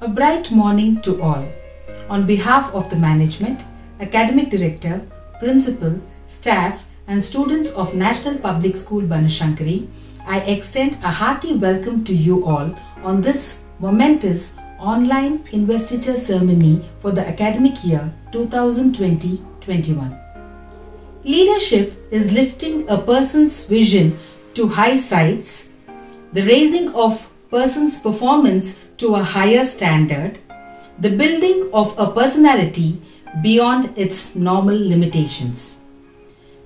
A bright morning to all. On behalf of the management, academic director, principal, staff and students of National Public School Banashankari, I extend a hearty welcome to you all on this momentous online investiture ceremony for the academic year 2020-21. Leadership is lifting a person's vision to high heights, the raising of person's performance to a higher standard, the building of a personality beyond its normal limitations.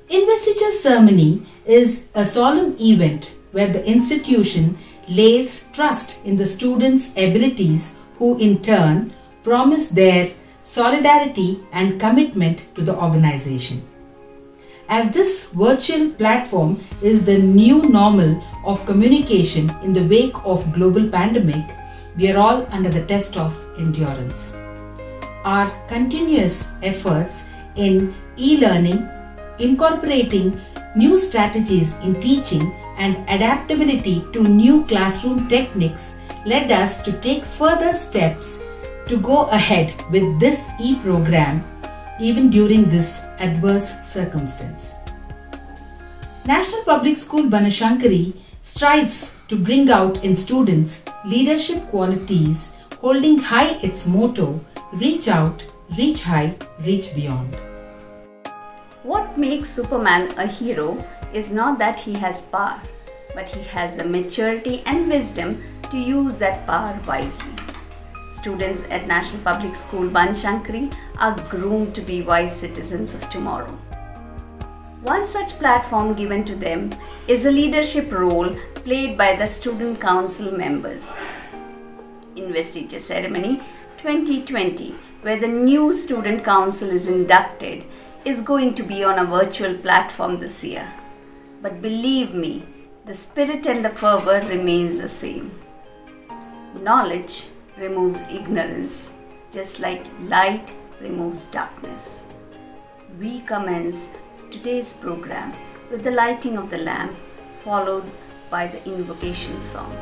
Investiture ceremony is a solemn event where the institution lays trust in the students' abilities, who in turn promise their solidarity and commitment to the organization. As this virtual platform is the new normal of communication in the wake of global pandemic, we are all under the test of endurance. Our continuous efforts in e-learning, incorporating new strategies in teaching and adaptability to new classroom techniques led us to take further steps to go ahead with this e-program even during this adverse circumstance. National Public School Banashankari strives to bring out in students leadership qualities, holding high its motto, reach out, reach high, reach beyond. What makes Superman a hero is not that he has power, but he has a maturity and wisdom to use that power wisely. Students at National Public School Banashankari are groomed to be wise citizens of tomorrow. One such platform given to them is a leadership role played by the Student Council members. Investiture Ceremony 2020, where the new Student Council is inducted, is going to be on a virtual platform this year. But believe me, the spirit and the fervor remains the same. Knowledge removes ignorance, just like light removes darkness. We commence today's program with the lighting of the lamp, followed by the invocation song.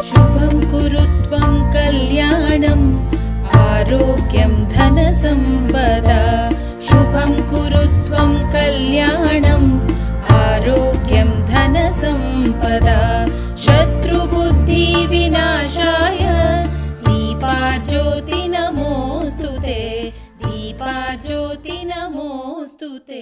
Shubham kurutvam kalyanam Arogyam dhana sampada. Shubham kurutvam kalyanam Arogyam dhana sampada. Shatru buddhi vinashaya Deepa jyoti namostute. Deepa jyoti namostute.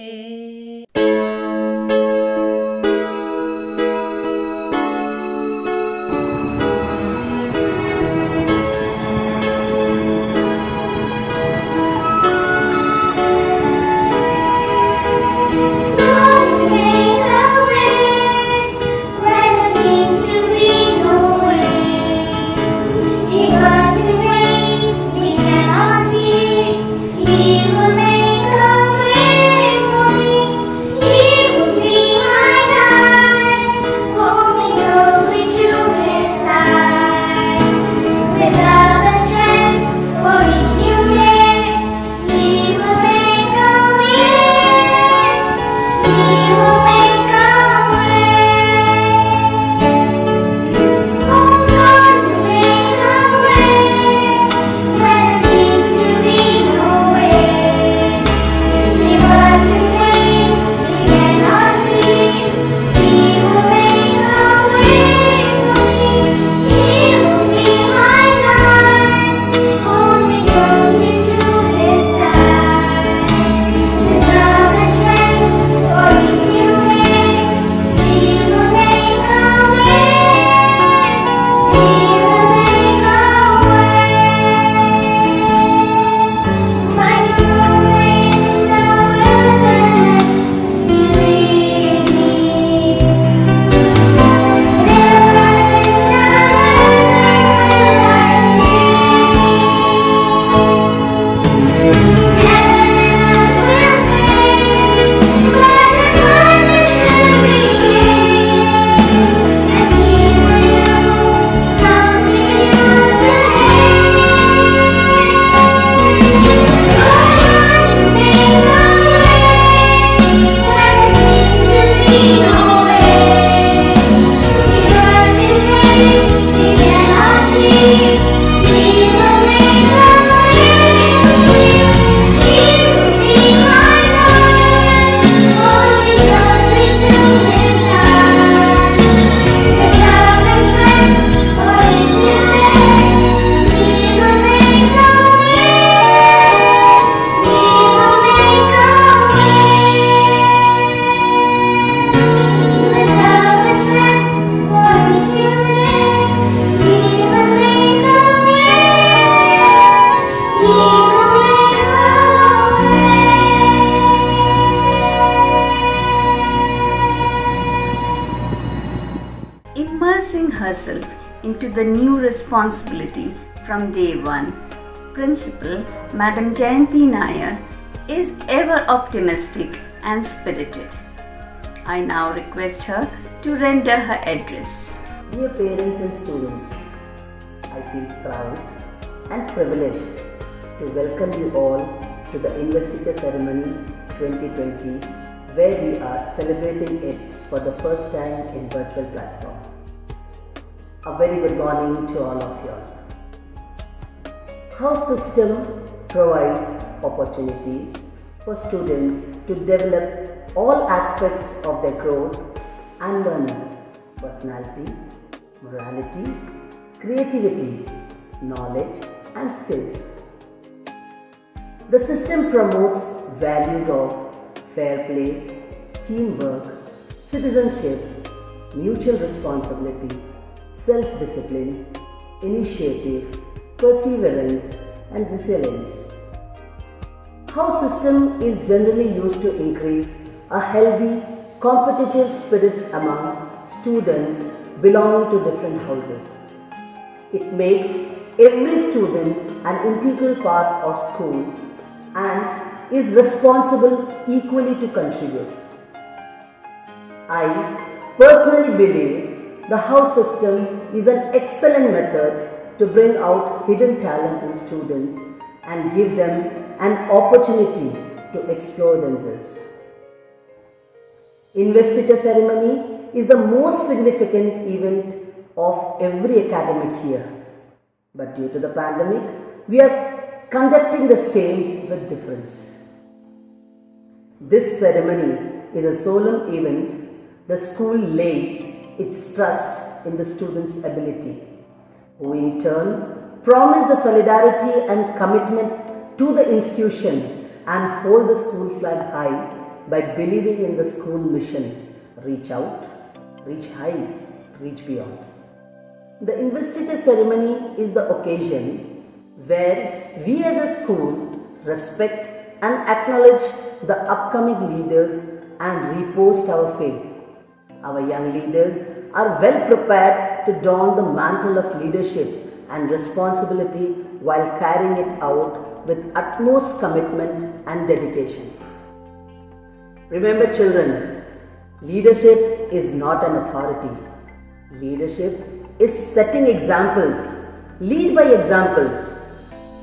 easing herself into the new responsibility from day one, Principal Madam Jayanti Nair is ever optimistic and spirited. I now request her to render her address. Dear parents and students, I feel proud and privileged to welcome you all to the Investiture Ceremony 2020, where we are celebrating it for the first time in virtual platform. A very good morning to all of you. House system provides opportunities for students to develop all aspects of their growth and learning: personality, morality, creativity, knowledge and skills. The system promotes values of fair play, teamwork, citizenship, mutual responsibility, self-discipline, initiative, perseverance and resilience. House system is generally used to increase a healthy, competitive spirit among students belonging to different houses. It makes every student an integral part of school and is responsible equally to contribute. I personally believe the house system is an excellent method to bring out hidden talent in students and give them an opportunity to explore themselves. Investiture ceremony is the most significant event of every academic year. But due to the pandemic, we are conducting the same with difference. This ceremony is a solemn event. The school lays its trust in the students' ability, who in turn promise the solidarity and commitment to the institution and hold the school flag high by believing in the school mission: reach out, reach high, reach beyond. The investiture ceremony is the occasion where we as a school respect and acknowledge the upcoming leaders and repost our faith. Our young leaders are well prepared to don the mantle of leadership and responsibility while carrying it out with utmost commitment and dedication. Remember children, leadership is not an authority. Leadership is setting examples. Lead by examples.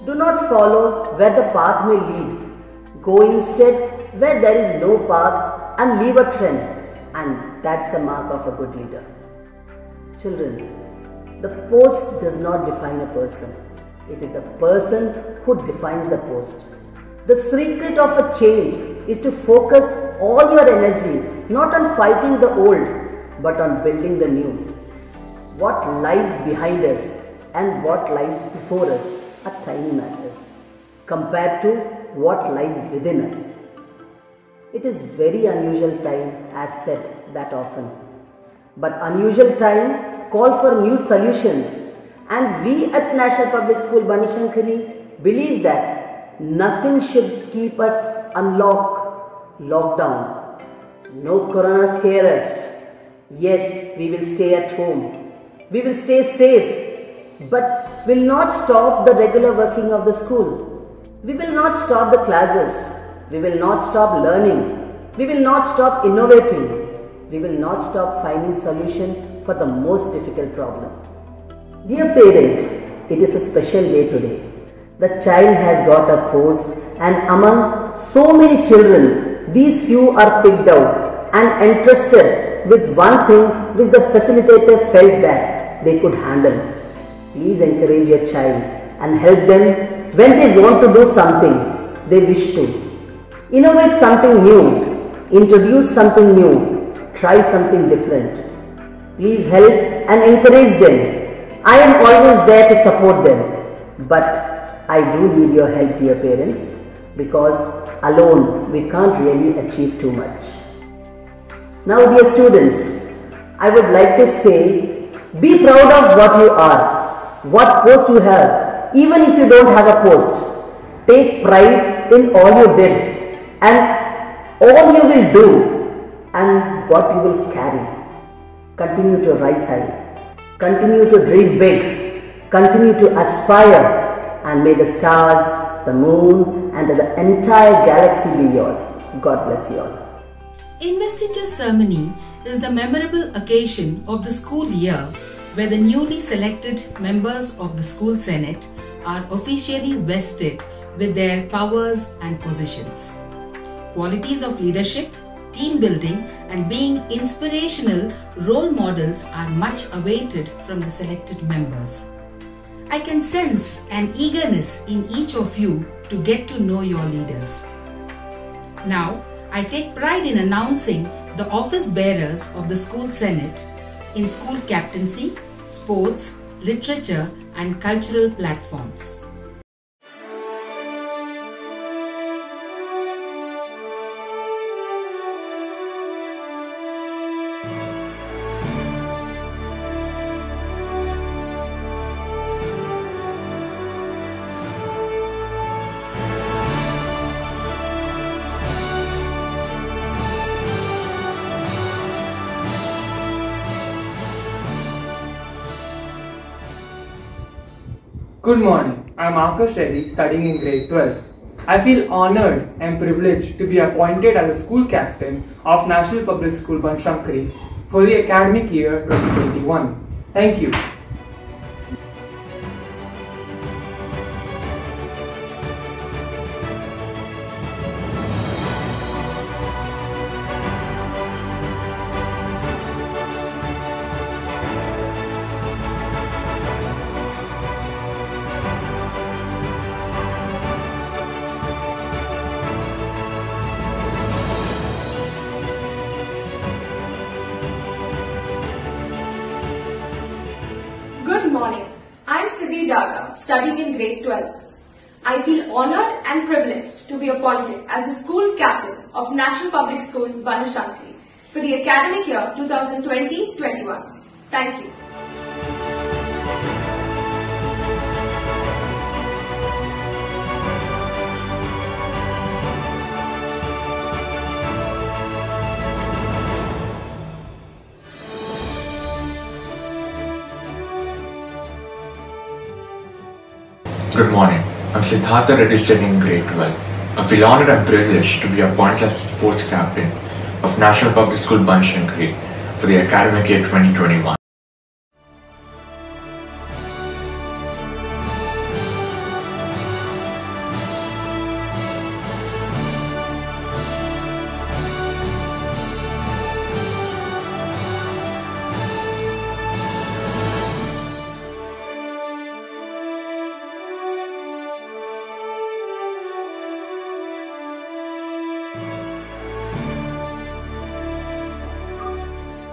Do not follow where the path may lead. Go instead where there is no path and leave a trend. And that's the mark of a good leader. Children, the post does not define a person. It is the person who defines the post. The secret of a change is to focus all your energy not on fighting the old, but on building the new. What lies behind us and what lies before us are tiny matters compared to what lies within us. It is very unusual time, as said that often. But unusual time call for new solutions, and we at National Public School Banashankari believe that nothing should keep us locked down. No corona scare us. Yes, we will stay at home. We will stay safe, but will not stop the regular working of the school. We will not stop the classes. We will not stop learning. We will not stop innovating. We will not stop finding solution for the most difficult problem. Dear parent, it is a special day today. The child has got a post, and among so many children, these few are picked out and entrusted with one thing which the facilitator felt that they could handle. Please encourage your child and help them when they want to do something they wish to. Innovate something new, introduce something new, try something different. Please help and encourage them. I am always there to support them, but I do need your help, dear parents, because alone we can't really achieve too much. Now, dear students, I would like to say, be proud of what you are, what post you have, even if you don't have a post. Take pride in all you did and all you will do and what you will carry. Continue to rise high. Continue to dream big, continue to aspire, and may the stars, the moon, and the entire galaxy be yours. God bless you all. Investiture ceremony is the memorable occasion of the school year where the newly selected members of the school senate are officially vested with their powers and positions. Qualities of leadership, team building, and being inspirational role models are much awaited from the selected members. I can sense an eagerness in each of you to get to know your leaders. Now, I take pride in announcing the office bearers of the school senate in school captaincy, sports, literature, and cultural platforms. Good morning, I am Akash Reddy studying in grade 12. I feel honoured and privileged to be appointed as a school captain of National Public School Banashankari for the academic year 2021. Thank you. Good morning. I am Siddhi Daga, studying in grade 12. I feel honoured and privileged to be appointed as the school captain of National Public School Banashankari for the academic year 2020-21. Thank you. Good morning. I'm Siddhartha Reddy studying in grade 12. I feel honoured and privileged to be appointed as sports captain of National Public School Banashankari for the academic year 2021.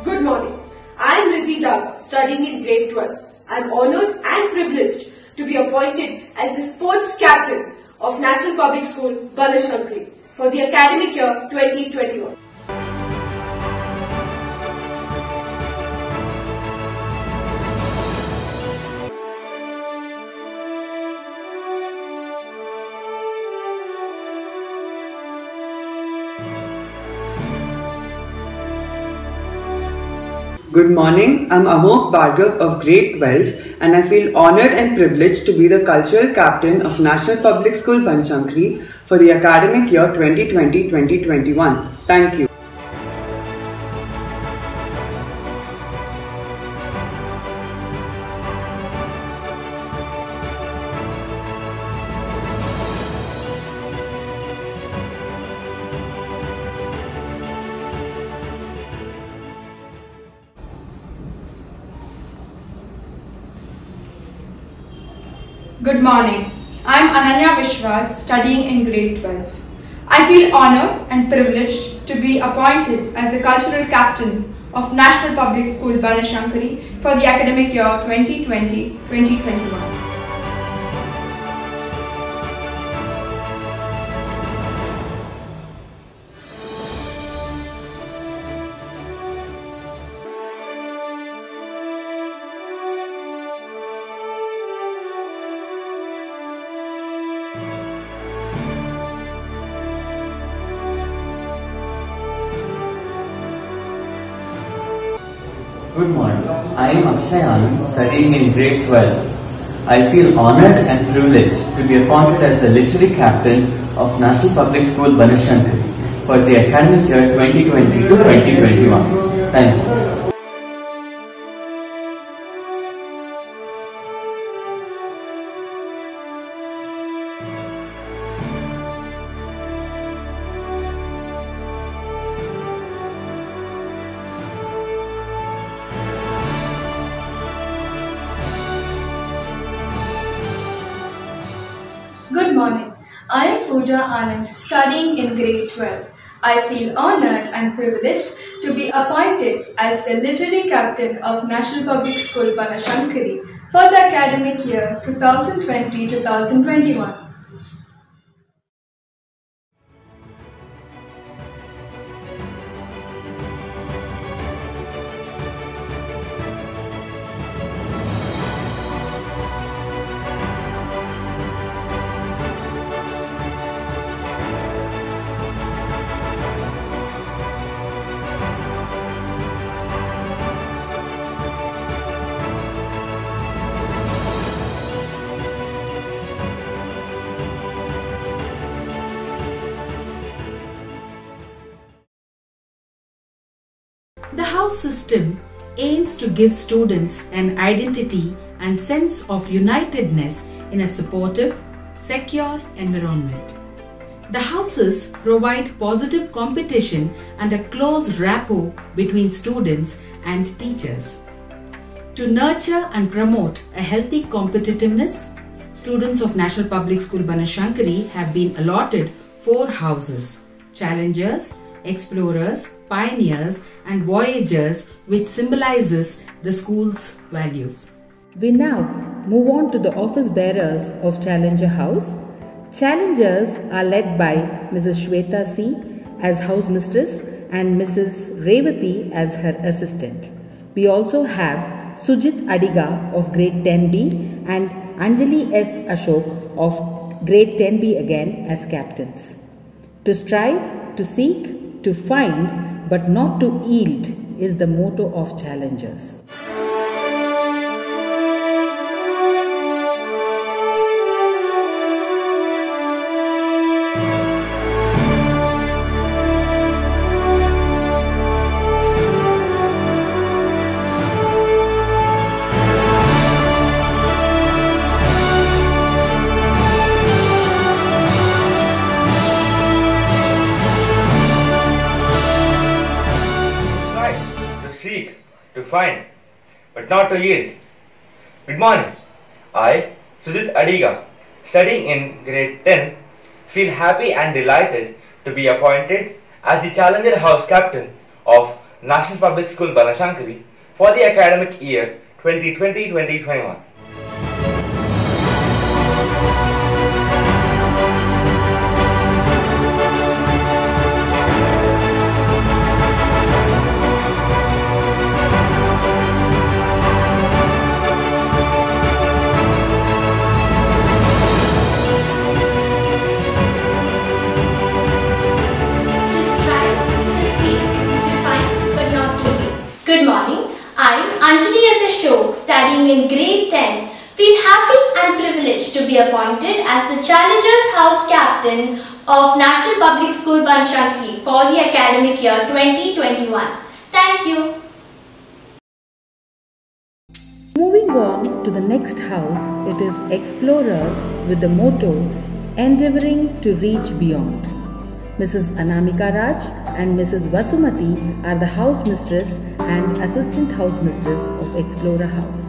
Good morning. I am Riddhi Daga, studying in grade 12. I am honoured and privileged to be appointed as the sports captain of National Public School Banashankari for the academic year 2021. Good morning, I'm Amok Bhargav of grade 12 and I feel honoured and privileged to be the cultural captain of National Public School Banashankari for the academic year 2020-2021. Thank you. Good morning. I am Ananya Vishwas, studying in grade 12. I feel honoured and privileged to be appointed as the cultural captain of National Public School Banashankari for the academic year 2020-2021. Good morning. I am Akshay Anand, studying in grade 12. I feel honored and privileged to be appointed as the literary captain of National Public School Banashankari for the academic year 2020 to 2021. Thank you. Good morning. I am Pooja Anand, studying in grade 12. I feel honored and privileged to be appointed as the literary captain of National Public School Banashankari for the academic year 2020-2021. The house system aims to give students an identity and sense of unitedness in a supportive, secure environment. The houses provide positive competition and a close rapport between students and teachers. To nurture and promote a healthy competitiveness, students of National Public School Banashankari have been allotted 4 houses: Challengers, Explorers, Pioneers and Voyagers, which symbolizes the school's values. We now move on to the office bearers of Challenger House. Challengers are led by Mrs. Shweta C. as house mistress and Mrs. Revati as her assistant. We also have Sujit Adiga of grade 10B and Anjali S. Ashok of grade 10B again as captains. To strive, to seek, to find, but not to yield is the motto of Challengers. To find, but not to yield. Good morning. I, Sujit Adiga, studying in grade 10, feel happy and delighted to be appointed as the Challenger House Captain of National Public School Banashankari for the academic year 2020-2021. Good morning. I, Anjali S. Ashok, studying in grade 10, feel happy and privileged to be appointed as the Challengers House Captain of National Public School Banashankari for the academic year 2021. Thank you. Moving on to the next house, it is Explorers with the motto Endeavouring to Reach Beyond. Mrs. Anamika Raj and Mrs. Vasumati are the house mistress and assistant house mistress of Explorer House.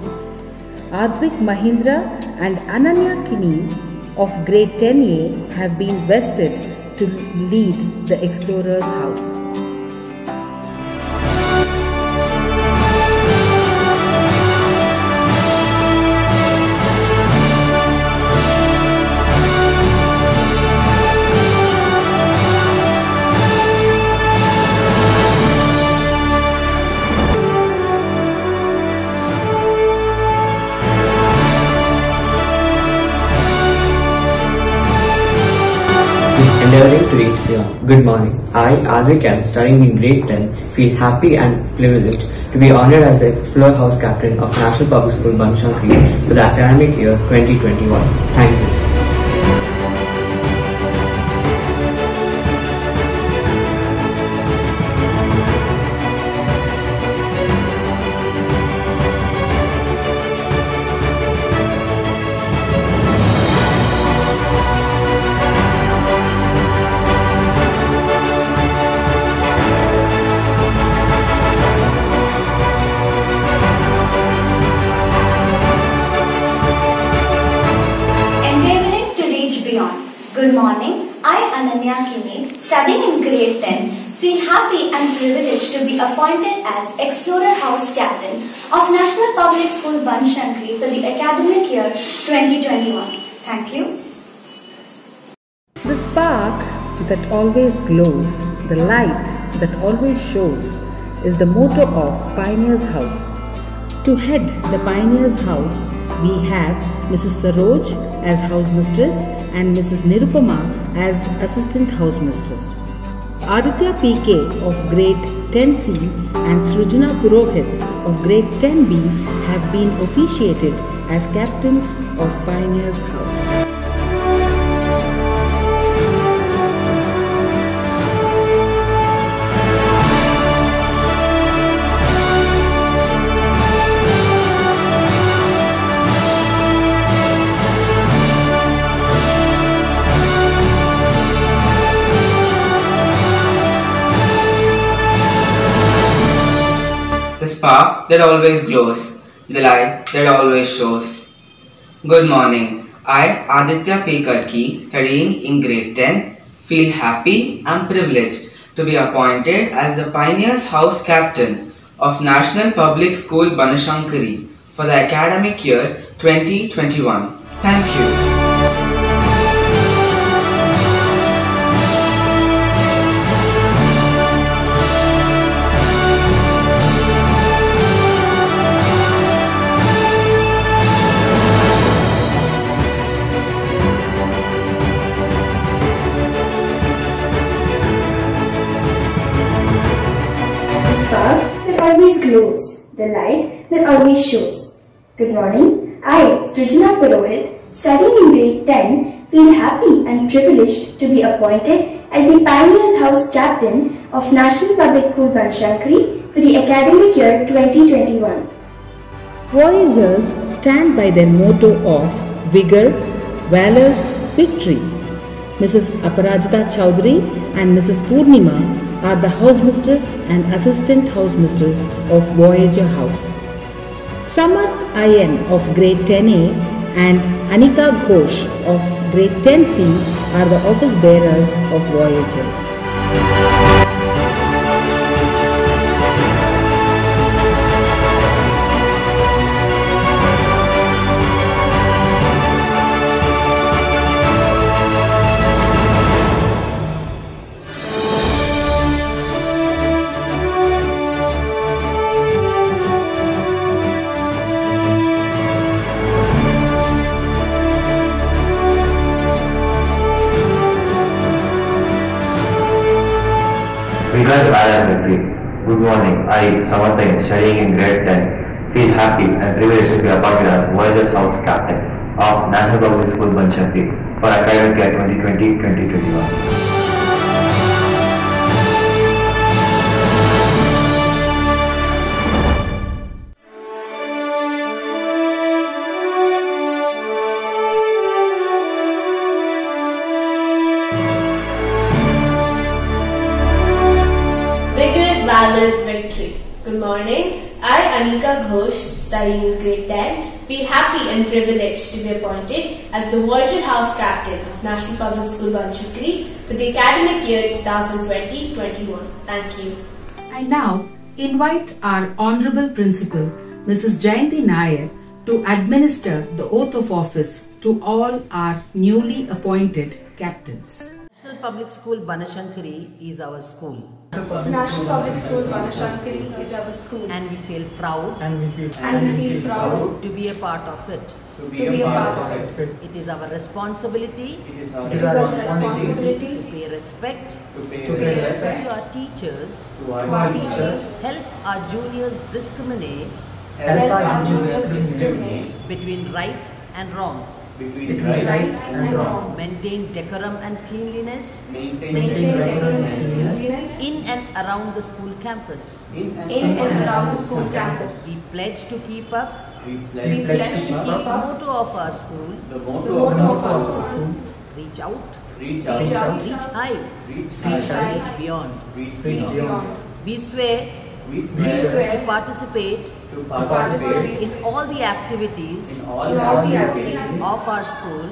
Advik Mahindra and Ananya Kini of grade 10A have been vested to lead the Explorers House. endeavoring to reach beyond. Good morning. I, Advik, am studying in grade 10, feel happy and privileged to be honored as the Explorer House Captain of National Public School Banashankari for the academic year 2021. Thank you. Good morning, I Ananya Kine, studying in grade 10, feel happy and privileged to be appointed as Explorer House Captain of National Public School Banashankari for the academic year 2021. Thank you. The spark that always glows, the light that always shows, is the motto of Pioneers House. To head the Pioneers House, we have Mrs. Saroj as House Mistress and Mrs. Nirupama as Assistant House Mistress. Aditya PK of Grade 10C and Srujana Purohit of Grade 10B have been officiated as Captains of Pioneers House. The spark that always glows, the light that always shows. Good morning, I, Aditya P. Karki, studying in grade 10, feel happy and privileged to be appointed as the Pioneers House Captain of National Public School Banashankari for the academic year 2021. Thank you. That always glows, the light that always shows. Good morning, I, Srujana Purohit, studying in grade 10, feel happy and privileged to be appointed as the Pioneers House Captain of National Public School Banashankari for the academic year 2021. Voyagers stand by their motto of Vigor, Valor, Victory. Mrs. Aparajita Chowdhury and Mrs. Purnima are the House Mistress and Assistant House Mistress of Voyager House. Samar IN of Grade 10A and Anika Ghosh of Grade 10C are the office bearers of Voyagers. Vigor, Valor, Victory. Good morning, I, Samartha, studying in grade 10, feel happy and privileged to be appointed as Voyagers House Captain of National Public School Banashankari for academic year 2020-2021. Valor, Victory. Good morning, I, Anika Ghosh, studying in grade 10, feel happy and privileged to be appointed as the Voyager House Captain of National Public School Banashankari for the academic year 2020-21. Thank you. I now invite our Honorable Principal, Mrs. Jayanti Nair, to administer the oath of office to all our newly appointed captains. National Public School Banashankari is our school. National Public School Banashankari is our school. And we feel proud. And we feel proud to be a part of it. to be a part of it. It is our responsibility. It is our responsibility to pay respect. To our teachers. Help our juniors discriminate. Between right and wrong. Maintain decorum and cleanliness. In and around the school campus. Be pledged to keep up. The motto of our school. Reach out. Reach high. Reach beyond. We swear to participate in all the activities of our school,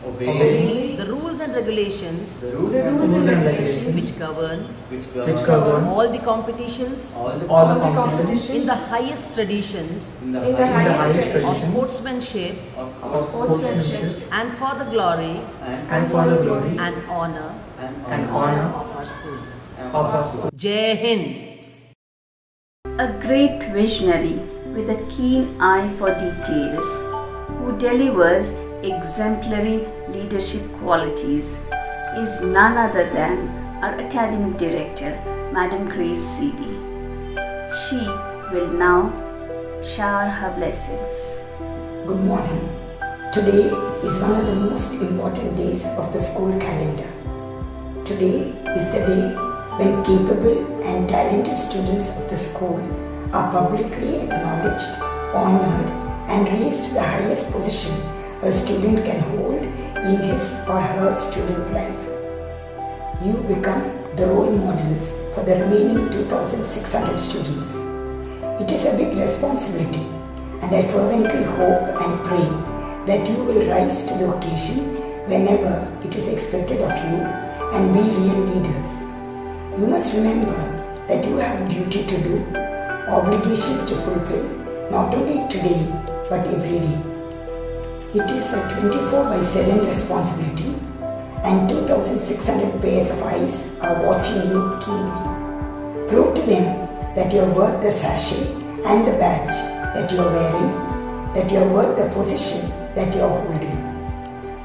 obeying the rules and regulations which govern all the competitions in the highest traditions of sportsmanship and for the glory and honor of our school. Jai Hind. A great visionary with a keen eye for details, who delivers exemplary leadership qualities, is none other than our academic director, Madam Grace CD. She will now shower her blessings. Good morning. Today is one of the most important days of the school calendar. Today is the day when capable and talented students of the school are publicly acknowledged, honored, and raised to the highest position a student can hold in his or her student life. You become the role models for the remaining 2,600 students. It is a big responsibility, and I fervently hope and pray that you will rise to the occasion whenever it is expected of you and be real leaders. You must remember that you have a duty to do, obligations to fulfill, not only today but every day. It is a 24/7 responsibility, and 2,600 pairs of eyes are watching you keenly. Prove to them that you are worth the sachet and the badge that you are wearing, that you are worth the position that you are holding.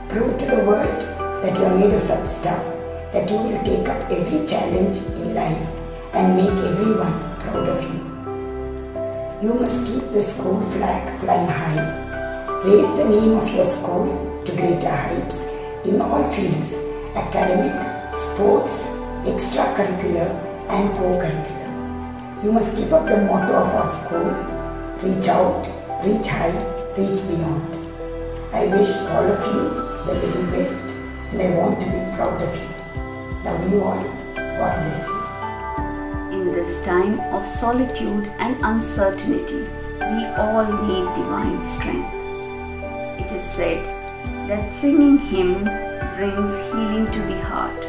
Prove to the world that you are made of such stuff that you will take up every challenge in life and make everyone proud of you. You must keep the school flag flying high. Raise the name of your school to greater heights in all fields: academic, sports, extracurricular and co-curricular. You must keep up the motto of our school: reach out, reach high, reach beyond. I wish all of you the very best, and I want to be proud of you. Love you all. God bless you. In this time of solitude and uncertainty, we all need divine strength. It is said that singing hymn brings healing to the heart.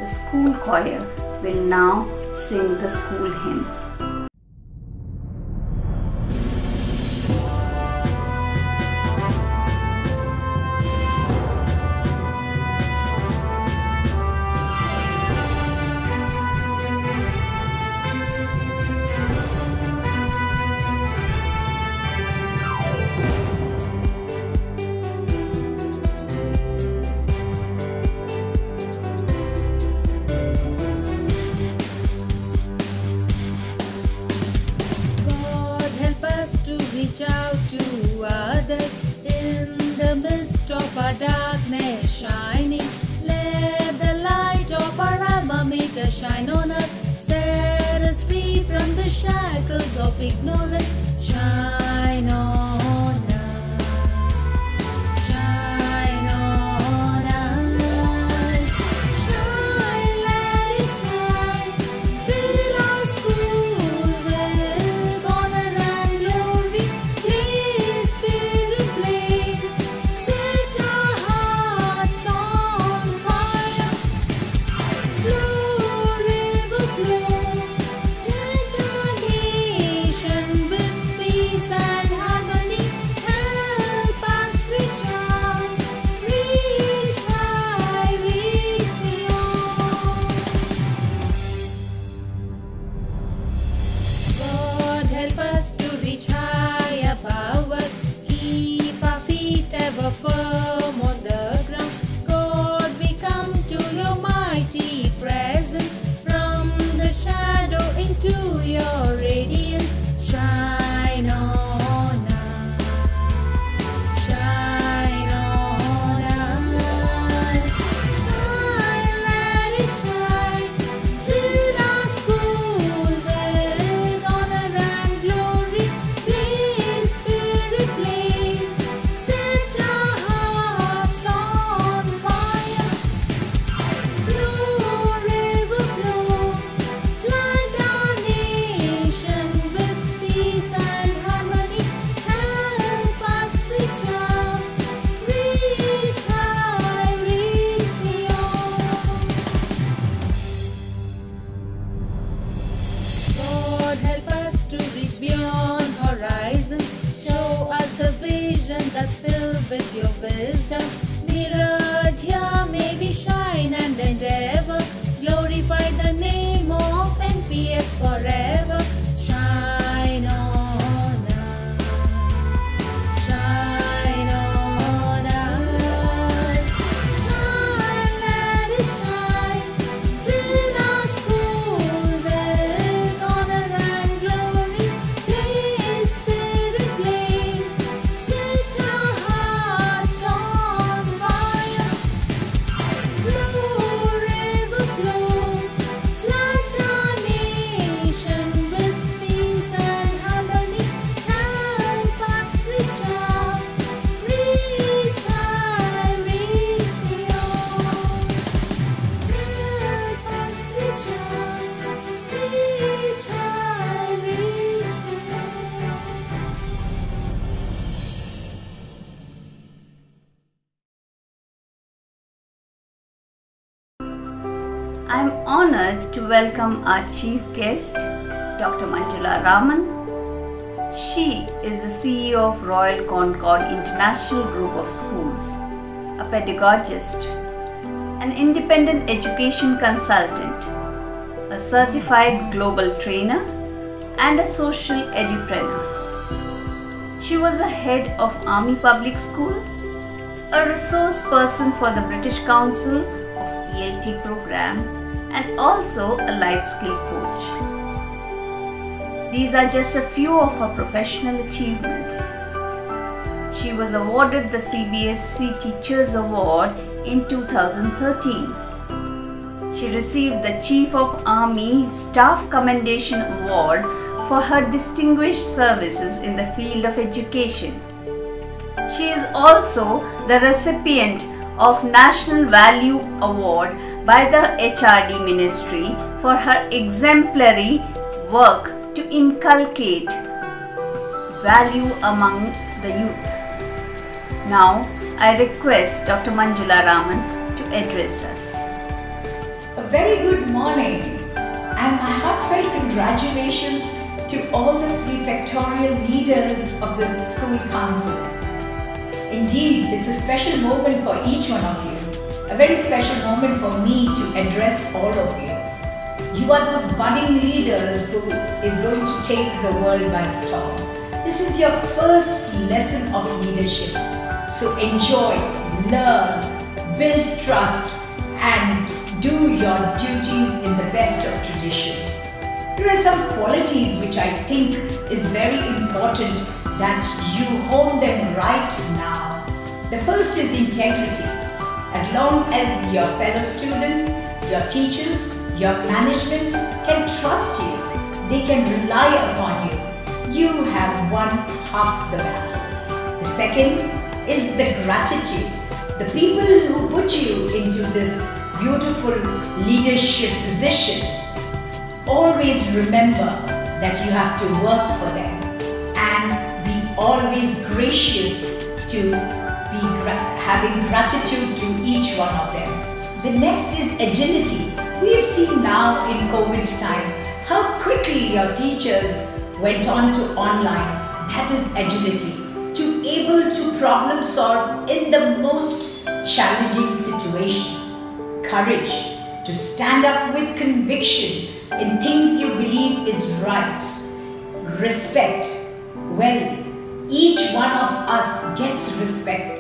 The school choir will now sing the school hymn. Reach out to others in the midst of our darkness shining. Let the light of our alma mater shine on us. Set us free from the shackles of ignorance. Shine on us. Shine on us. Shine, let it shine. Fill our school with honor and glory. Please, Spirit, blaze. Set our hearts on fire. Flow, river, flow. Flood the nation with peace and are firm on the ground. God, we come to your mighty presence. From the shadow into your radiance, shine on us, shine on us, shine, let it shine. Fill our school with honor and glory. Please, Spirit, please set our hearts on fire. Flow, river, flow, flood our nation with peace and harmony. Help us reach out, reach high, reach beyond. God, help us to reach beyond horizons. Show us the vision that's filled with your wisdom. Mirrored here, may we shine and endeavor. Glorify the name of NPS forever. Shine on us, shine on us, shine, let it shine. Fill our school with honor and glory. Please, Spirit, please set our hearts on fire. Flow, river, flow, flood our nation with peace and harmony. Help us reach out, reach high, reach beyond. Help us reach out, reach high, reach beyond. I am honored to welcome our chief guest, Dr. Manjula Raman. She is the CEO of Royal Concord International Group of Schools, a pedagogist, an independent education consultant, a certified global trainer, and a social edupreneur. She was the head of Army Public School, a resource person for the British Council of ELT program, and also a life skill coach. These are just a few of her professional achievements. She was awarded the CBSC Teachers Award in 2013. She received the Chief of Army Staff Commendation Award for her distinguished services in the field of education. She is also the recipient of National Value Award by the HRD Ministry for her exemplary work to inculcate value among the youth. Now, I request Dr. Manjula Raman to address us. A very good morning and a heartfelt congratulations to all the prefectorial leaders of the school council. Indeed, it's a special moment for each one of you. A very special moment for me to address all of you. You are those budding leaders who is going to take the world by storm. This is your first lesson of leadership. So enjoy, learn, build trust, and do your duties in the best of traditions. There are some qualities which I think is very important that you hone them right now. The first is integrity. As long as your fellow students, your teachers, your management can trust you, they can rely upon you, you have won half the battle. The second is the gratitude. The people who put you into this beautiful leadership position, always remember that you have to work for them and be always gracious to be having gratitude to each one of them. The next is agility. We have seen now in COVID times how quickly your teachers went on to online. That is agility. To able to problem solve in the most challenging situation. Courage to stand up with conviction in things you believe is right. Respect. Well, each one of us gets respect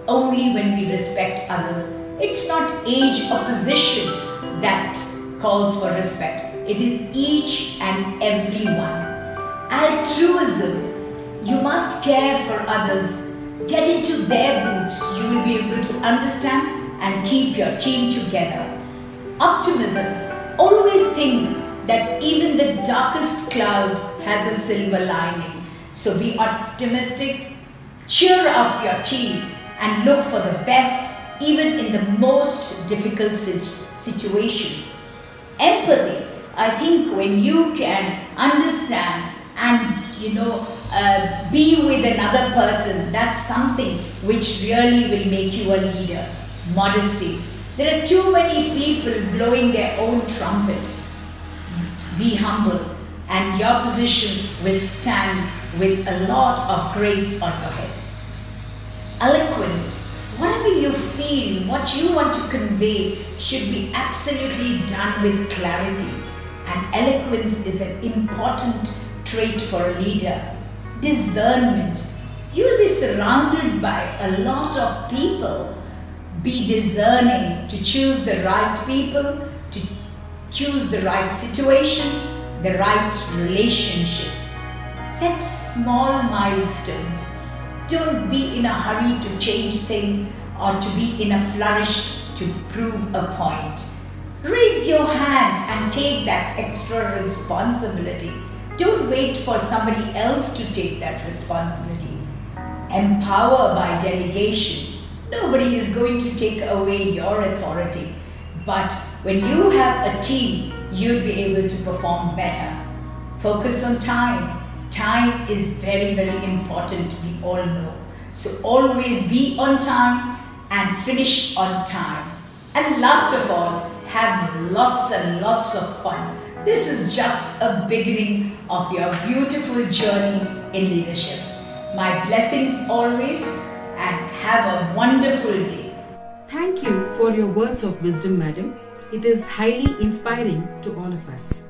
only when we respect others. It's not age or position that calls for respect. It is each and every one. Altruism. You must care for others. Get into their boots. You will be able to understand and keep your team together. Optimism. Always think that even the darkest cloud has a silver lining. So be optimistic, cheer up your team and look for the best even in the most difficult situations. Empathy. I think when you can understand and be with another person, that's something which really will make you a leader. Modesty. There are too many people blowing their own trumpet. Be humble and your position will stand with a lot of grace on your head. Eloquence. Whatever you feel, what you want to convey should be absolutely done with clarity. And eloquence is an important trait for a leader. Discernment. You will be surrounded by a lot of people. Be discerning to choose the right people, to choose the right situation, the right relationships. Set small milestones. Don't be in a hurry to change things or to be in a flourish to prove a point. Raise your hand and take that extra responsibility. Don't wait for somebody else to take that responsibility. Empower by delegation. Nobody is going to take away your authority. But when you have a team, you'll be able to perform better. Focus on time. Time is very, very important, we all know. So always be on time and finish on time. And last of all, have lots and lots of fun. This is just a beginning of your beautiful journey in leadership. My blessings always and have a wonderful day. Thank you for your words of wisdom, madam. It is highly inspiring to all of us.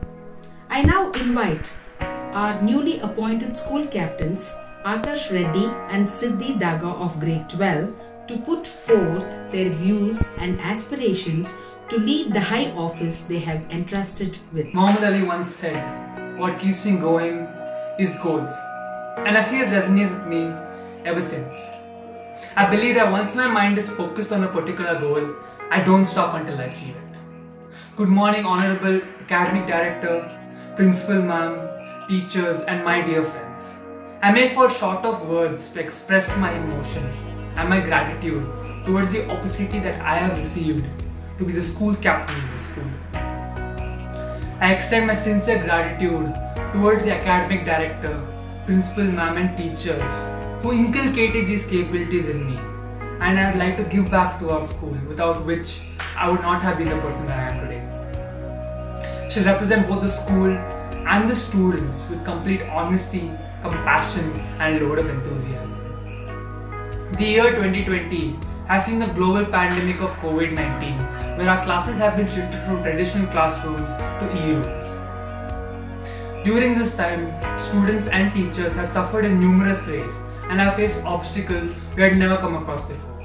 I now invite our newly appointed school captains Akash Reddy and Siddhi Daga of grade 12 to put forth their views and aspirations to lead the high office they have entrusted with. Muhammad Ali once said, "What keeps me going is goals." And I feel it resonates with me ever since. I believe that once my mind is focused on a particular goal, I don't stop until I achieve it. Good morning, Honorable Academic Director, Principal Ma'am, teachers and my dear friends. I may fall short of words to express my emotions and my gratitude towards the opportunity that I have received to be the school captain of the school. I extend my sincere gratitude towards the academic director, principal ma'am and teachers who inculcated these capabilities in me, and I would like to give back to our school, without which I would not have been the person that I am today. She represents both the school and the students with complete honesty, compassion and a load of enthusiasm. The year 2020 has seen the global pandemic of COVID-19, where our classes have been shifted from traditional classrooms to e-rooms. During this time, students and teachers have suffered in numerous ways and have faced obstacles we had never come across before.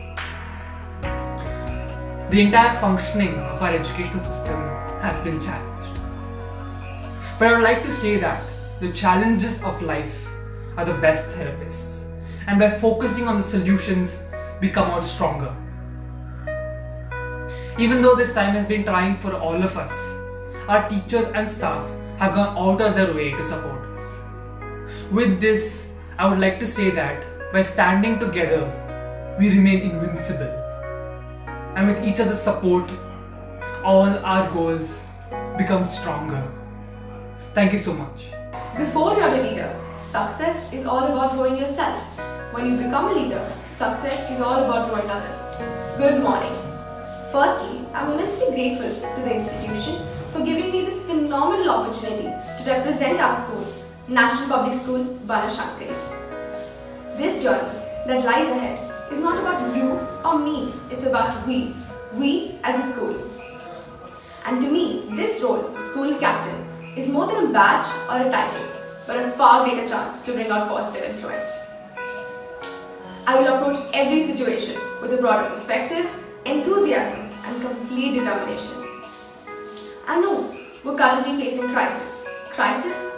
The entire functioning of our educational system has been challenged. But I would like to say that the challenges of life are the best therapists, and by focusing on the solutions, we come out stronger. Even though this time has been trying for all of us, our teachers and staff have gone out of their way to support us. With this, I would like to say that by standing together, we remain invincible. And with each other's support, all our goals become stronger. Thank you so much. Before you're a leader, success is all about growing yourself. When you become a leader, success is all about growing others. Good morning. Firstly, I'm immensely grateful to the institution for giving me this phenomenal opportunity to represent our school, National Public School, Banashankari. This journey that lies ahead is not about you or me, it's about we as a school. And to me, this role of school captain is more than a badge or a title, but a far greater chance to bring out positive influence. I will approach every situation with a broader perspective, enthusiasm and complete determination. I know we're currently facing crisis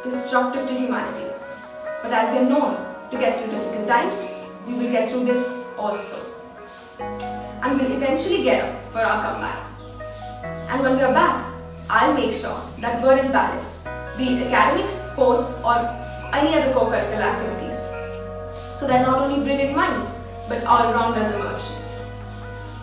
destructive to humanity. But as we are known to get through difficult times, we will get through this also. And we'll eventually get up for our comeback. And when we are back, I'll make sure that we're in balance, be it academics, sports or any other co-curricular activities. So that not only brilliant minds, but all-rounders emerge.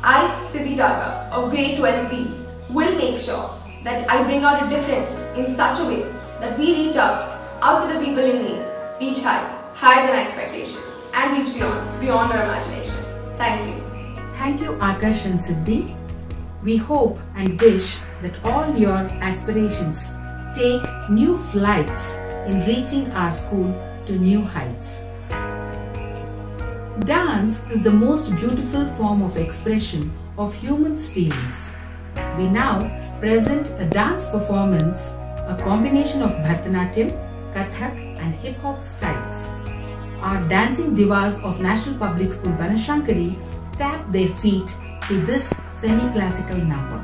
I, Siddhi Daga of Grade 12B, will make sure that I bring out a difference in such a way that we reach out to the people in need, reach higher than our expectations, and reach beyond our imagination. Thank you. Thank you, Akash and Siddhi. We hope and wish that all your aspirations take new flights in reaching our school to new heights. Dance is the most beautiful form of expression of humans' feelings. We now present a dance performance, a combination of Bharatanatyam, Kathak and hip-hop styles. Our dancing divas of National Public School Banashankari tap their feet to this semi-classical number.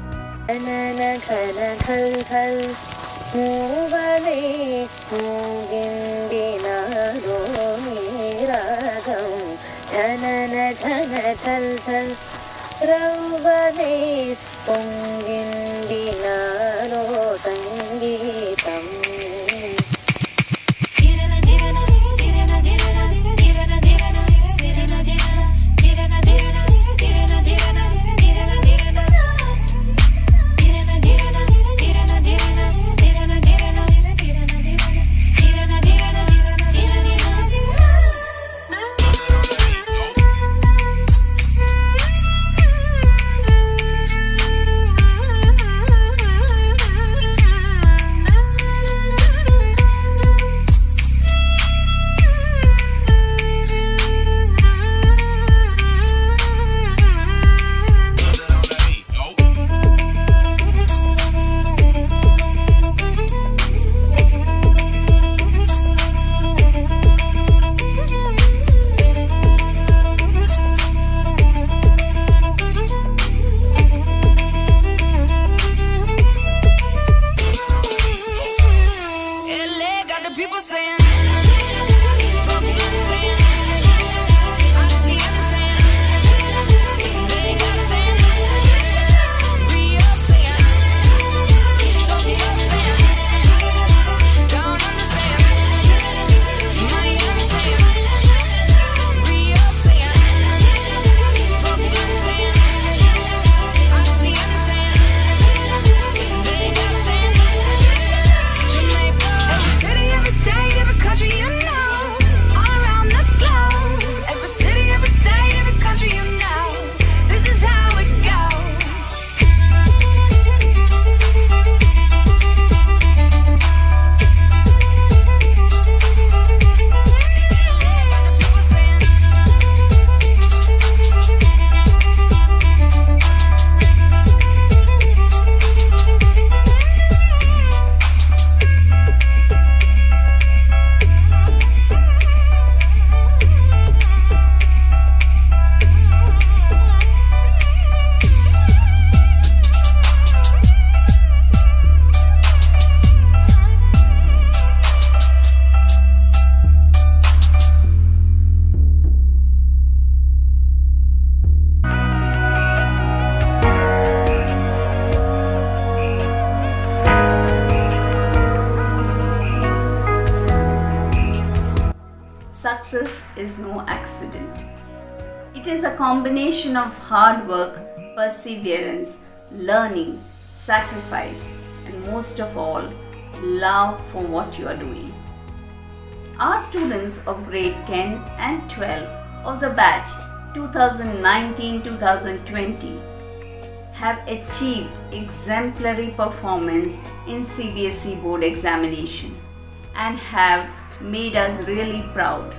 Success is no accident. It is a combination of hard work, perseverance, learning, sacrifice, and most of all, love for what you are doing. Our students of grade 10 and 12 of the batch 2019-2020 have achieved exemplary performance in CBSE board examination and have made us really proud.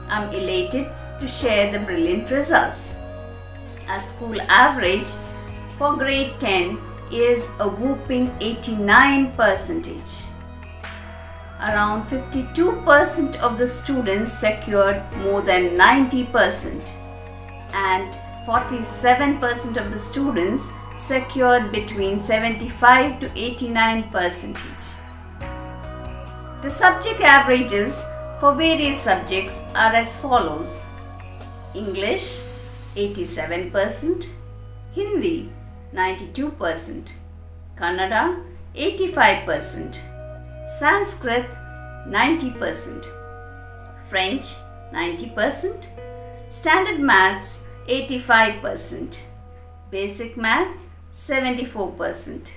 I'm elated to share the brilliant results. Our school average for grade 10 is a whopping 89%. Around 52% of the students secured more than 90%, and 47% of the students secured between 75 to 89%. The subject averages for various subjects are as follows: English 87%, Hindi 92%, Kannada 85%, Sanskrit 90%, French 90%, Standard Maths 85%, Basic Maths 74%,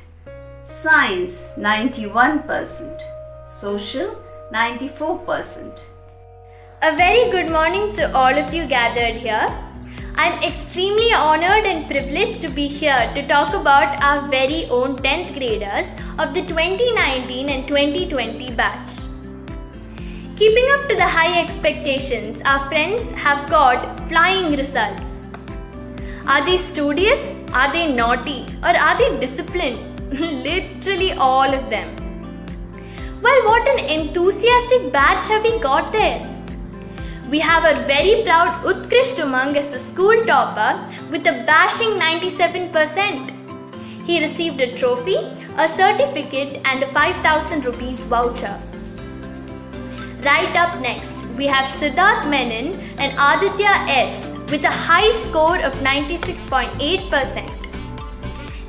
Science 91%, Social 94%. A very good morning to all of you gathered here. I am extremely honored and privileged to be here to talk about our very own 10th graders of the 2019 and 2020 batch. Keeping up to the high expectations, our friends have got flying results. Are they studious? Are they naughty? Or are they disciplined? Literally all of them. Well, what an enthusiastic batch have we got there? We have a very proud Utkrisht Umang as a school topper with a bashing 97%. He received a trophy, a certificate and a 5,000 rupees voucher. Right up next, we have Siddharth Menon and Aditya S with a high score of 96.8%.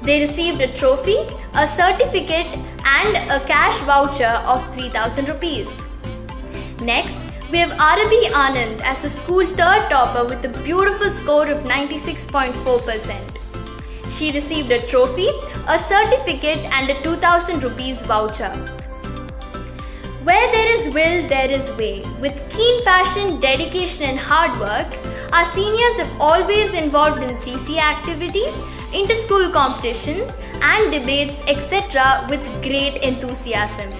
They received a trophy, a certificate and a cash voucher of 3,000 rupees. Next, we have Arabi Anand as a school third topper with a beautiful score of 96.4%. She received a trophy, a certificate and a 2,000 rupees voucher. Where there is will, there is way. With keen passion, dedication and hard work, our seniors have always involved in CC activities, inter-school competitions and debates, etc. with great enthusiasm.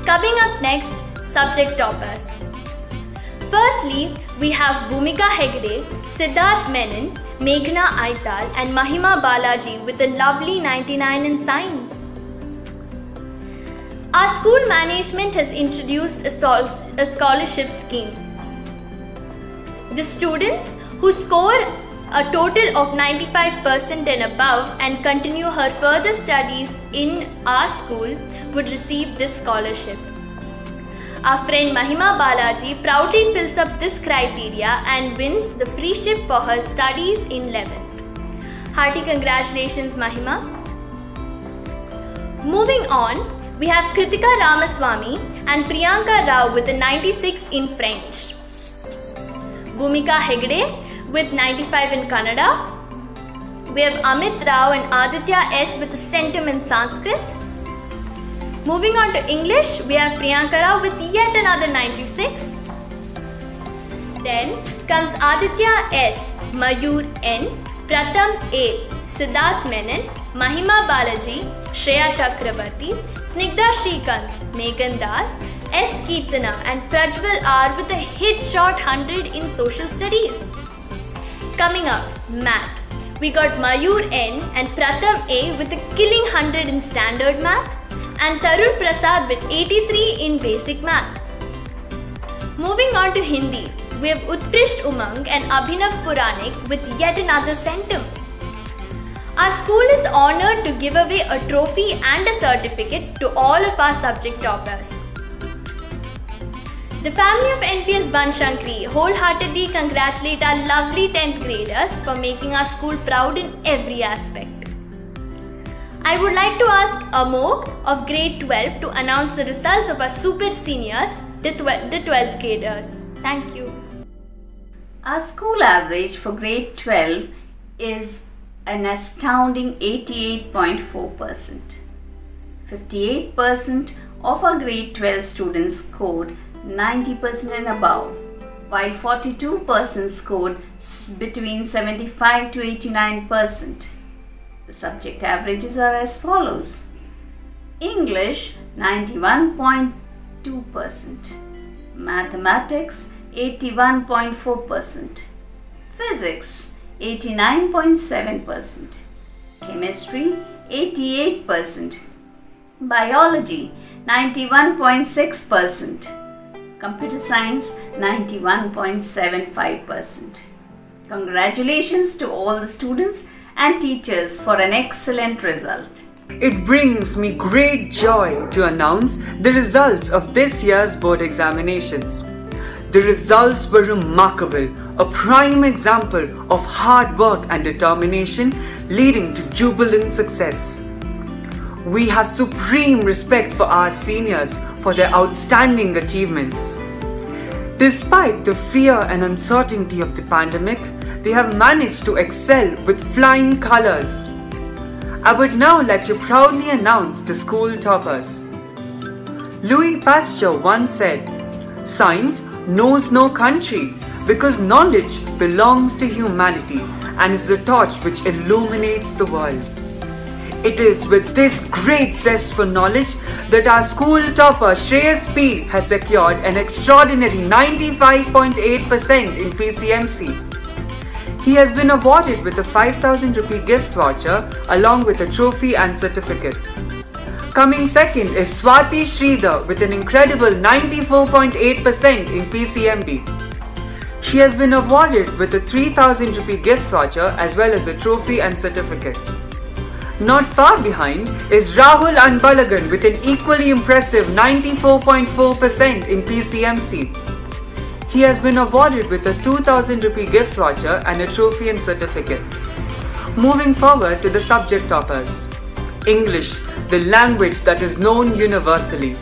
Coming up next, subject toppers. Firstly, we have Bhumika Hegde, Siddharth Menon, Meghna Aital and Mahima Balaji with a lovely 99 in science. Our school management has introduced a scholarship scheme. The students who score a total of 95% and above and continue her further studies in our school would receive this scholarship. Our friend Mahima Balaji proudly fills up this criteria and wins the free ship for her studies in 11th. Hearty congratulations, Mahima. Moving on, we have Kritika Ramaswamy and Priyanka Rao with a 96 in French. Bhumika Hegde with 95 in Kannada. We have Amit Rao and Aditya S with a centum in Sanskrit. Moving on to English, we have Priyanka Rao with yet another 96. Then comes Aditya S, Mayur N, Pratham A, Siddharth Menon, Mahima Balaji, Shreya Chakrabarti, Snigdha Shrikant, Megan Das, S. Keetana and Prajwal R with a hit shot 100 in social studies. Coming up, math. We got Mayur N and Pratham A with a killing 100 in standard math and Tarun Prasad with 83 in basic math. Moving on to Hindi, we have Utkrisht Umang and Abhinav Puranik with yet another centum. Our school is honoured to give away a trophy and a certificate to all of our subject toppers. The family of NPS Banashankari wholeheartedly congratulate our lovely 10th graders for making our school proud in every aspect. I would like to ask Amok of grade 12 to announce the results of our super seniors, the 12th graders. Thank you. Our school average for grade 12 is an astounding 88.4%. 58% of our grade 12 students scored 90% and above, while 42% scored between 75 to 89%. The subject averages are as follows: English 91.2%, Mathematics 81.4%, Physics 89.7%, Chemistry 88%, Biology 91.6%, Computer Science 91.75%. Congratulations to all the students and teachers for an excellent result. It brings me great joy to announce the results of this year's board examinations. The results were remarkable, a prime example of hard work and determination leading to jubilant success. We have supreme respect for our seniors for their outstanding achievements. Despite the fear and uncertainty of the pandemic, they have managed to excel with flying colors. I would now like to proudly announce the school toppers. Louis Pasteur once said, "Science knows no country because knowledge belongs to humanity and is the torch which illuminates the world." It is with this great zest for knowledge that our school topper Shreyas P has secured an extraordinary 95.8% in PCMC. He has been awarded with a 5,000 rupee gift voucher along with a trophy and certificate. Coming second is Swati Sridhar with an incredible 94.8% in PCMB. She has been awarded with a 3,000 rupee gift voucher as well as a trophy and certificate. Not far behind is Rahul Anbalagan with an equally impressive 94.4% in PCMC. He has been awarded with a 2,000 rupee gift voucher and a trophy and certificate. Moving forward to the subject toppers. English, the language that is known universally.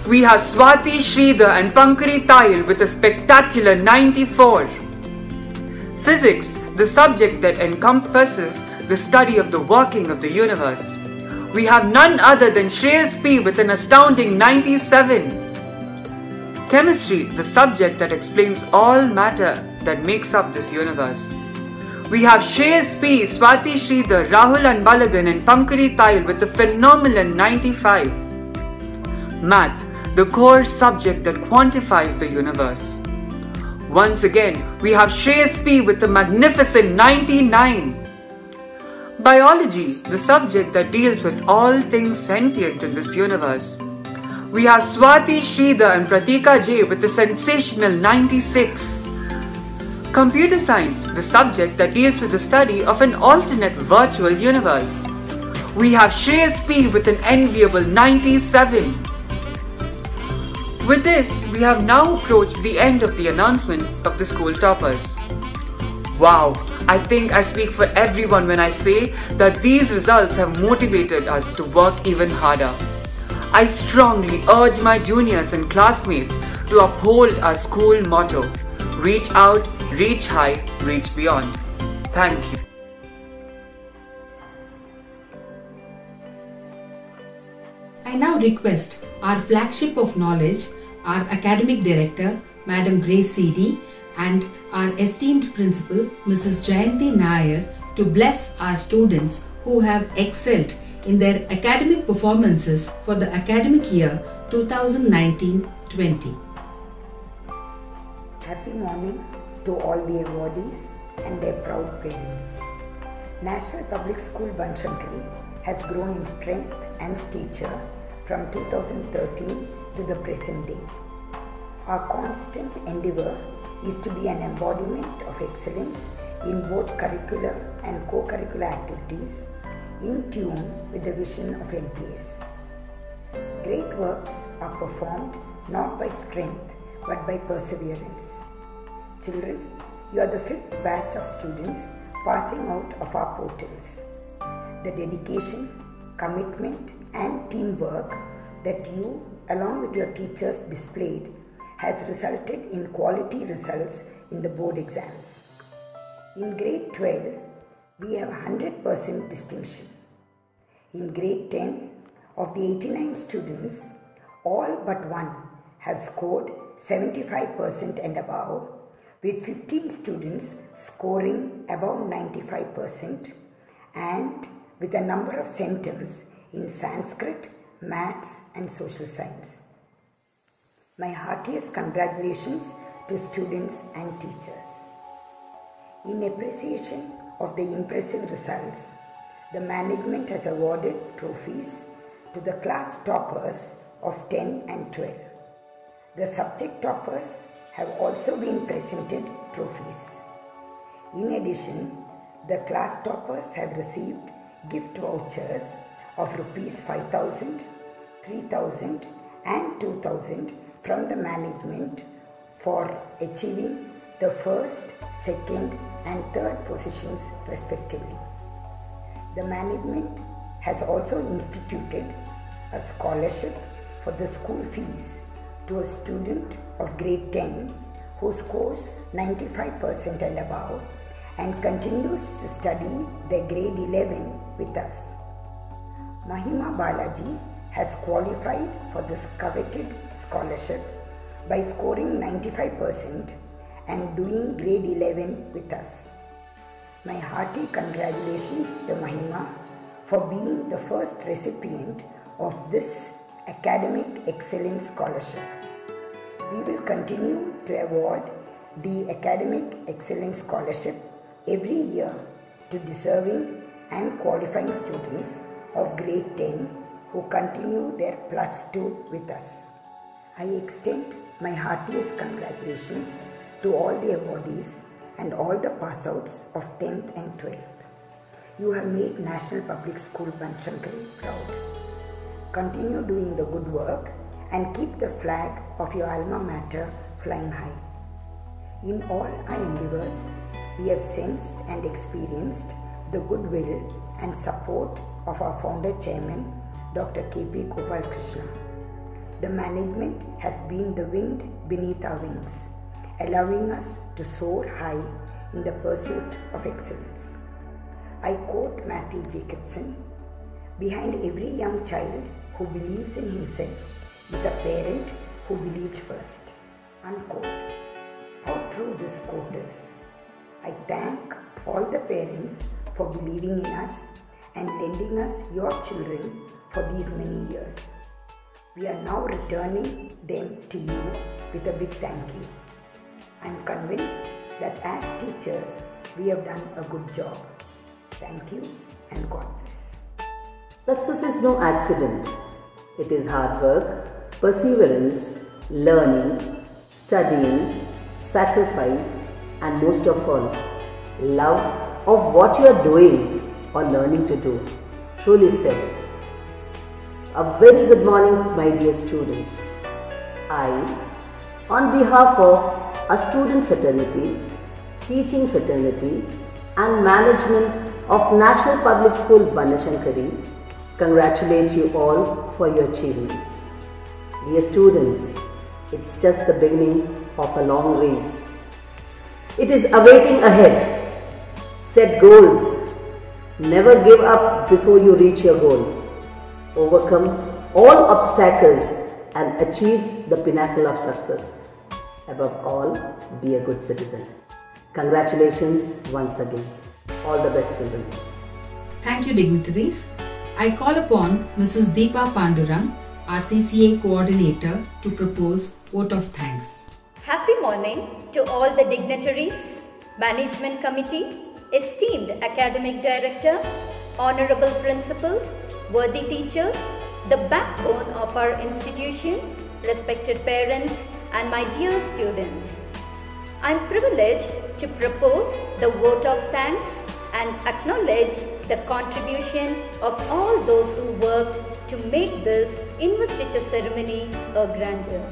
We have Swati Sridhar and Pankari Tayil with a spectacular 94. Physics, the subject that encompasses the study of the working of the universe. We have none other than Shreyas P with an astounding 97. Chemistry, the subject that explains all matter that makes up this universe. We have Shreyas P, Swati Sridhar, Rahul Anbalagan and Pankari Tayil with a phenomenal 95. Math, the core subject that quantifies the universe. Once again, we have Shreyas P with a magnificent 99. Biology, the subject that deals with all things sentient in this universe. We have Swati Sridhar and Pratika J with a sensational 96. Computer science, the subject that deals with the study of an alternate virtual universe. We have Shreyas P with an enviable 97. With this, we have now approached the end of the announcements of the school toppers. Wow, I think I speak for everyone when I say that these results have motivated us to work even harder. I strongly urge my juniors and classmates to uphold our school motto, reach out, reach high, reach beyond. Thank you. I now request our flagship of knowledge, our academic director, Madam Grace C.D., and our esteemed principal, Mrs. Jayanti Nair, to bless our students who have excelled in their academic performances for the academic year 2019-20. Happy morning to all the awardees and their proud parents. National Public School Banashankari has grown in strength and stature from 2013 to the present day. Our constant endeavour is to be an embodiment of excellence in both curricular and co-curricular activities, in tune with the vision of NPS. Great works are performed not by strength but by perseverance. Children, you are the 5th batch of students passing out of our portals. The dedication, commitment and teamwork that you along with your teachers displayed has resulted in quality results in the board exams. In grade 12, we have 100% distinction. In grade 10, of the 89 students, all but one have scored 75% and above, with 15 students scoring above 95% and with a number of centers in Sanskrit, Maths and Social Science. My heartiest congratulations to students and teachers. In appreciation of the impressive results, the management has awarded trophies to the class toppers of 10 and 12. The subject toppers have also been presented trophies. In addition, the class toppers have received gift vouchers of Rs 5,000, 3,000 and 2,000 from the management for achieving the first, second and third positions respectively. The management has also instituted a scholarship for the school fees to a student of grade 10 who scores 95% and above and continues to study their grade 11 with us. Mahima Balaji has qualified for this coveted scholarship by scoring 95% and doing grade 11 with us. My hearty congratulations to Mahima for being the first recipient of this academic excellence scholarship. We will continue to award the academic excellence scholarship every year to deserving and qualifying students of grade 10 who continue their +2 with us. I extend my heartiest congratulations to all the awardees and all the pass-outs of 10th and 12th. You have made National Public School Banashankari proud. Continue doing the good work and keep the flag of your alma mater flying high. In all our endeavours, we have sensed and experienced the goodwill and support of our founder chairman, Dr. K.P. Gopalakrishna. The management has been the wind beneath our wings, allowing us to soar high in the pursuit of excellence. I quote Matthew Jacobson, "Behind every young child who believes in himself is a parent who believed first." Unquote. How true this quote is. I thank all the parents for believing in us and lending us your children for these many years. We are now returning them to you with a big thank you. I am convinced that as teachers, we have done a good job. Thank you and God bless. Success is no accident. It is hard work, perseverance, learning, studying, sacrifice, and most of all, love of what you are doing or learning to do. Truly said. A very good morning, my dear students. I, on behalf of a student fraternity, teaching fraternity, and management of National Public School Banashankari, congratulate you all for your achievements. Dear students, it's just the beginning of a long race. It is awaiting ahead. Set goals. Never give up before you reach your goal. Overcome all obstacles and achieve the pinnacle of success. Above all, be a good citizen. Congratulations once again. All the best, children. Thank you, dignitaries. I call upon Mrs. Deepa Pandurang, our CCA coordinator, to propose vote of thanks. Happy morning to all the dignitaries, management committee, esteemed academic director, honorable principal, worthy teachers, the backbone of our institution, respected parents, and my dear students. I am privileged to propose the vote of thanks and acknowledge the contribution of all those who worked to make this investiture ceremony a grandeur.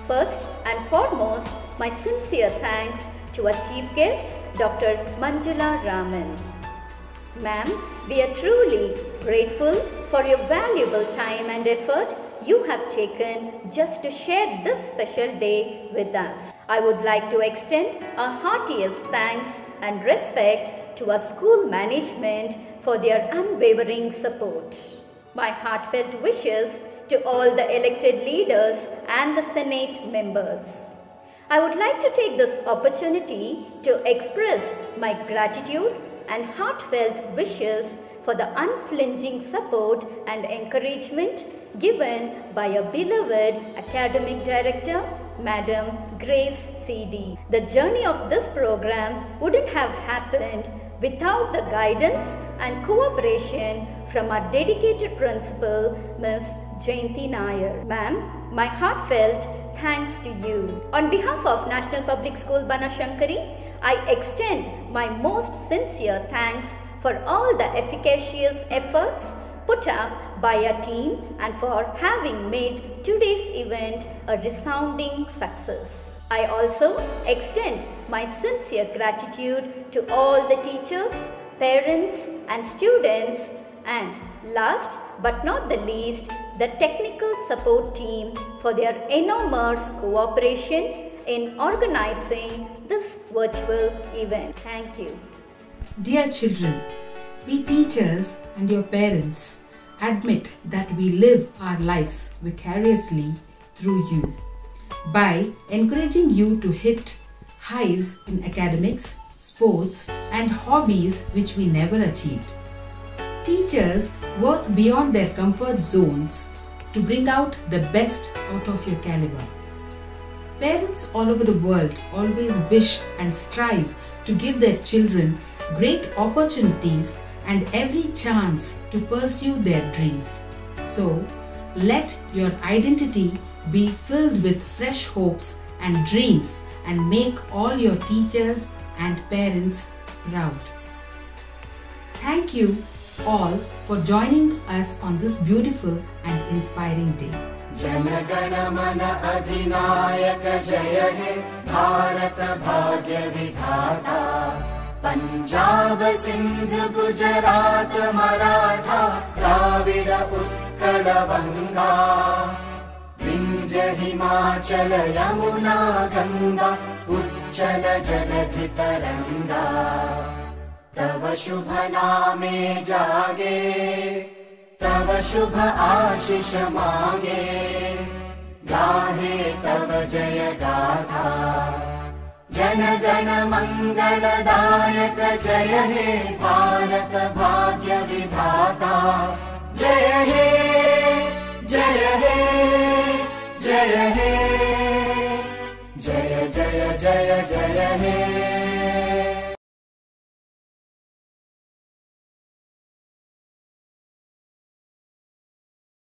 First and foremost, my sincere thanks to our chief guest, Dr. Manjula Raman. Ma'am, we are truly grateful for your valuable time and effort you have taken just to share this special day with us. I would like to extend our heartiest thanks and respect to our school management for their unwavering support. My heartfelt wishes to all the elected leaders and the Senate members. I would like to take this opportunity to express my gratitude and heartfelt wishes for the unflinching support and encouragement given by a beloved academic director, Madam Grace C.D. The journey of this program wouldn't have happened without the guidance and cooperation from our dedicated principal, Ms. Jayanti Nair. Ma'am, my heartfelt thanks to you. On behalf of National Public School Banashankari, I extend my most sincere thanks for all the efficacious efforts put up by our team and for having made today's event a resounding success. I also extend my sincere gratitude to all the teachers, parents and students, and last but not the least, the technical support team for their enormous cooperation in organizing this virtual event. Thank you. Dear children, we teachers and your parents admit that we live our lives vicariously through you by encouraging you to hit highs in academics, sports and hobbies which we never achieved. Teachers work beyond their comfort zones to bring out the best out of your caliber. Parents all over the world always wish and strive to give their children great opportunities and every chance to pursue their dreams. So, let your identity be filled with fresh hopes and dreams and make all your teachers and parents proud. Thank you all for joining us on this beautiful and inspiring day. जनगण मन अधिनायक जय हे भारत भाग्य विधाता पंजाब सिंध गुजरात मराठा द्राविड उत्कल बंगा विंध्य हिमाचल यमुना गंगा उच्चल जलधि तरंगा तव शुभ नामे जागे तव शुभ आशीष मांगे गाहे तव जय गाथा जन गण मंगलदायक जय हे भारत भाग्य विधाता जय हे जय हे जय हे जय जय जय जय हे